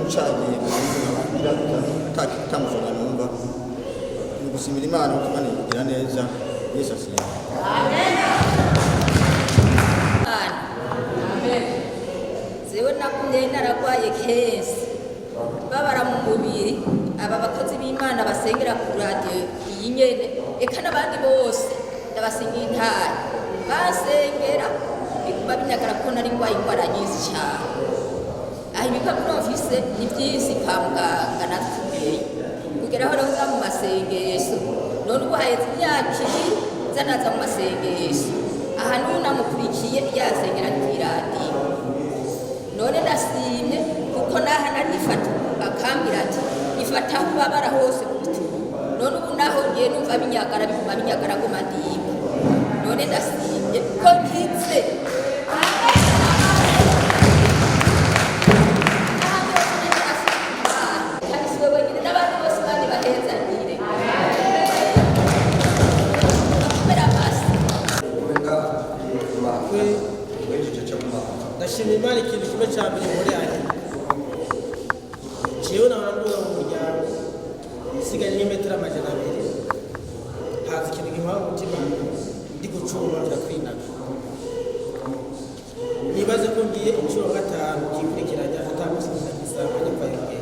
ucagiye tamusoma numva ni gusimira Imana kuko Imana igira neza Yesu asiye. Amen. Zewe nakunde naragwaye kesi babara mu mubiri aba bakozi b'Imana basengera ku radio iyi nyene eka n'abandi bose ndabasengera intara basengera bikuba binyagara ko nari ngwaye ingwara nyinshi cyane aho ibipapuro mfise ni byinshi kwa muganga natubwiye kugera aho naza mu masengesho none ubu haheze imyaka ibiri zanaza mu masengesho aha niyo namukurikiye yasengera ku radio none ndasimye kuko naha narifata bakambira ati ifata aho babara hose mu bituru none ubu naho ngiye numva binyagara biguma binyagara ngo madimba none ndasimye ko kitse ndashimira Imana ikintu kimwe cya mbere muri aya jewe narambuga mu muryango isigaye n'imetero 200 haza ikintu gihawe umutima ndi gucuma cya kwinaga nibaze ko ngiye inshuro 5 kikurikiranya atamusiza gisanga kwa yenge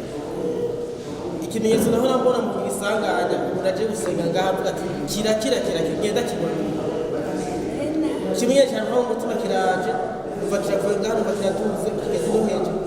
ikimenyetso naho nambona mu gisanganya uraje gusenga ngavuga ati kira kigenda kibona kimwe cyane aho umutima kiraje ufatira kwa ngano bakiratuze kigeze no hejuru